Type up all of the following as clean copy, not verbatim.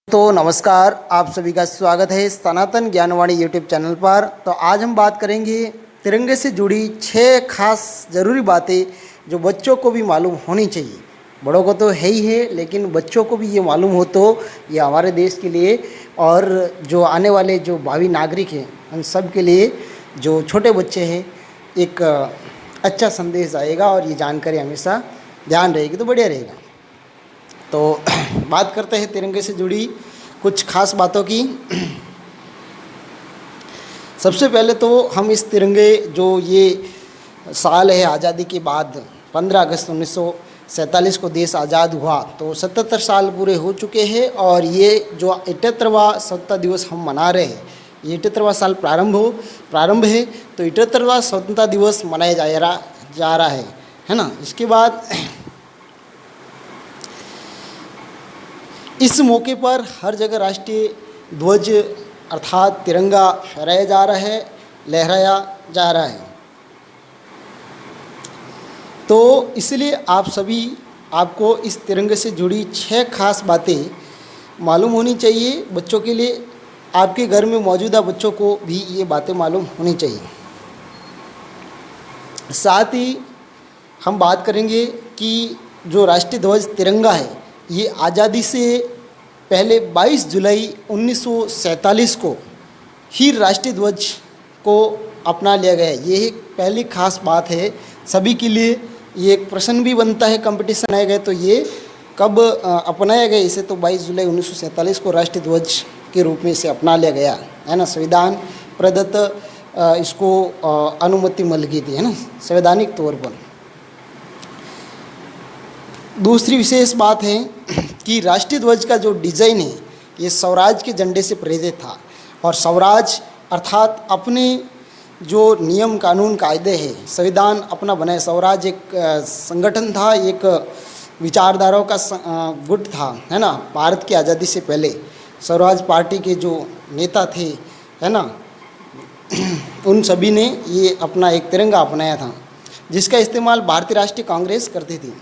तो नमस्कार, आप सभी का स्वागत है सनातन ज्ञानवाणी यूट्यूब चैनल पर। तो आज हम बात करेंगे तिरंगे से जुड़ी 6 खास ज़रूरी बातें जो बच्चों को भी मालूम होनी चाहिए। बड़ों को तो है ही है, लेकिन बच्चों को भी ये मालूम हो तो ये हमारे देश के लिए और जो आने वाले जो भावी नागरिक हैं उन सब के लिए, जो छोटे बच्चे हैं, एक अच्छा संदेश आएगा और ये जानकारी हमेशा ध्यान रहेगी तो बढ़िया रहेगा। तो बात करते हैं तिरंगे से जुड़ी कुछ खास बातों की। सबसे पहले तो हम इस तिरंगे, जो ये साल है आज़ादी के बाद 15 अगस्त 1947 को देश आज़ाद हुआ, तो 77 साल पूरे हो चुके हैं और ये जो 78वां स्वतंत्रता दिवस हम मना रहे हैं, ये 78वां साल प्रारंभ है। तो 78वां स्वतंत्रता दिवस मनाया जा रहा है ना। इसके बाद इस मौके पर हर जगह राष्ट्रीय ध्वज अर्थात तिरंगा फहराया जा रहा है, लहराया जा रहा है। तो इसलिए आपको इस तिरंगे से जुड़ी 6 खास बातें मालूम होनी चाहिए बच्चों के लिए। आपके घर में मौजूदा बच्चों को भी ये बातें मालूम होनी चाहिए। साथ ही हम बात करेंगे कि जो राष्ट्रीय ध्वज तिरंगा है, ये आज़ादी से पहले 22 जुलाई 1947 को ही राष्ट्रीय ध्वज को अपना लिया गया है। ये एक पहली खास बात है सभी के लिए। ये एक प्रश्न भी बनता है, कंपटीशन आए गए तो ये कब अपनाया गया इसे, तो 22 जुलाई 1947 को राष्ट्रीय ध्वज के रूप में इसे अपना लिया गया है ना। संविधान प्रदत्त इसको अनुमति मिल गई थी, है ना, संवैधानिक तौर पर। दूसरी विशेष बात है कि राष्ट्रीय ध्वज का जो डिज़ाइन है ये स्वराज के झंडे से प्रेरित था। और स्वराज अर्थात अपने जो नियम कानून कायदे हैं, संविधान अपना बनाए। स्वराज एक संगठन था, एक विचारधाराओं का गुट था, है ना। भारत की आज़ादी से पहले स्वराज पार्टी के जो नेता थे, है ना, उन सभी ने ये अपना एक तिरंगा अपनाया था, जिसका इस्तेमाल भारतीय राष्ट्रीय कांग्रेस करती थी।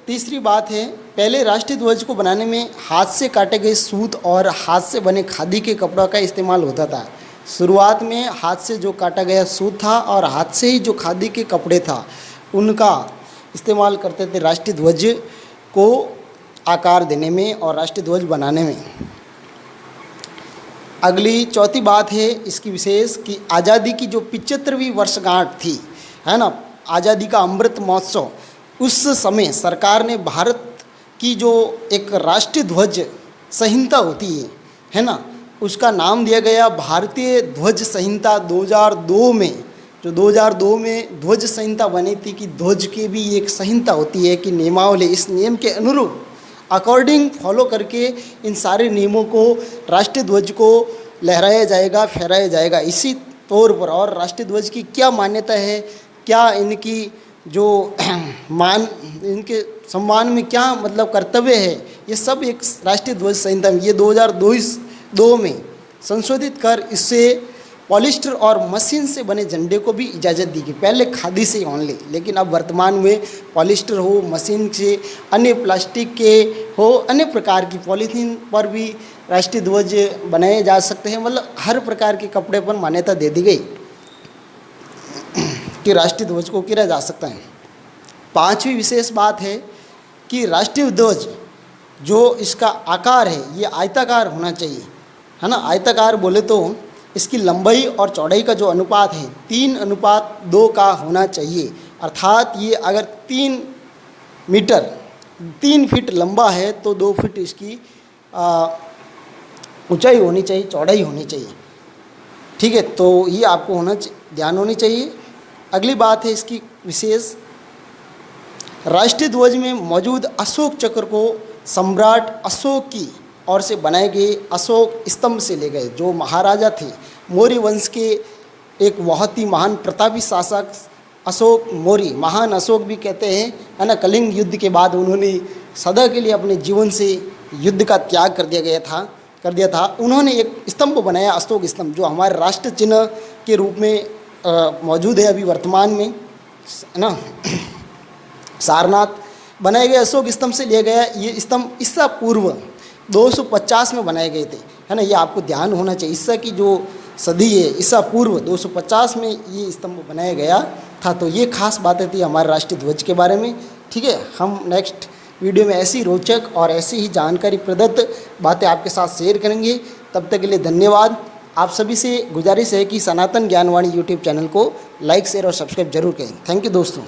तीसरी बात है, पहले राष्ट्रीय ध्वज को बनाने में हाथ से काटे गए सूत और हाथ से बने खादी के कपड़ों का इस्तेमाल होता था। शुरुआत में हाथ से जो काटा गया सूत था और हाथ से ही जो खादी के कपड़े था उनका इस्तेमाल करते थे राष्ट्रीय ध्वज को आकार देने में और राष्ट्रीय ध्वज बनाने में। अगली चौथी बात है इसकी विशेष कि आज़ादी की जो 75वीं वर्षगांठ थी, है ना, आज़ादी का अमृत महोत्सव, उस समय सरकार ने भारत की जो एक राष्ट्रीय ध्वज संहिता होती है ना, उसका नाम दिया गया भारतीय ध्वज संहिता 2002 में। जो 2002 में ध्वज संहिता बनी थी कि ध्वज की भी एक संहिता होती है कि नियमावली, इस नियम के अनुरूप अकॉर्डिंग फॉलो करके इन सारे नियमों को राष्ट्रीय ध्वज को लहराया जाएगा, फहराया जाएगा इसी तौर पर। और राष्ट्रीय ध्वज की क्या मान्यता है, क्या इनकी जो इनके सम्मान में क्या मतलब कर्तव्य है, ये सब एक राष्ट्रीय ध्वज संहिता में ये 2002 में संशोधित कर इससे पॉलिस्टर और मशीन से बने झंडे को भी इजाज़त दी गई। पहले खादी से ओनली, लेकिन अब वर्तमान में पॉलिस्टर हो, मशीन से, अन्य प्लास्टिक के हो, अन्य प्रकार की पॉलीथीन पर भी राष्ट्रीय ध्वज बनाए जा सकते हैं। मतलब हर प्रकार के कपड़े पर मान्यता दे दी गई कि राष्ट्रीय ध्वज को गिरा जा सकता है। 5वीं विशेष बात है कि राष्ट्रीय ध्वज जो इसका आकार है ये आयताकार होना चाहिए, है ना। आयताकार बोले तो इसकी लंबाई और चौड़ाई का जो अनुपात है 3:2 का होना चाहिए। अर्थात ये अगर 3 फीट लंबा है तो 2 फीट इसकी ऊंचाई होनी चाहिए, चौड़ाई होनी चाहिए, ठीक है। तो ये आपको ध्यान होनी चाहिए। अगली बात है इसकी विशेष, राष्ट्रीय ध्वज में मौजूद अशोक चक्र को सम्राट अशोक की ओर से बनाए गए अशोक स्तंभ से ले गए। जो महाराजा थे मौर्य वंश के एक बहुत ही महान प्रतापी शासक अशोक मौर्य, महान अशोक भी कहते हैं, है ना। कलिंग युद्ध के बाद उन्होंने सदा के लिए अपने जीवन से युद्ध का त्याग कर दिया था। उन्होंने एक स्तंभ बनाया, अशोक स्तंभ, जो हमारे राष्ट्र चिन्ह के रूप में मौजूद है अभी वर्तमान में, है ना। सारनाथ बनाए गए अशोक स्तंभ से लिया गया ये स्तंभ ईसा पूर्व 250 में बनाए गए थे, है ना। ये आपको ध्यान होना चाहिए, ईसा की जो सदी है ईसा पूर्व 250 में ये स्तंभ बनाया गया था। तो ये खास बातें थी हमारे राष्ट्रीय ध्वज के बारे में। ठीक है, हम नेक्स्ट वीडियो में ऐसी रोचक और ऐसी ही जानकारी प्रदत्त बातें आपके साथ शेयर करेंगे। तब तक के लिए धन्यवाद। आप सभी से गुजारिश है कि सनातन ज्ञानवाणी यूट्यूब चैनल को लाइक शेयर और सब्सक्राइब जरूर करें। थैंक यू दोस्तों।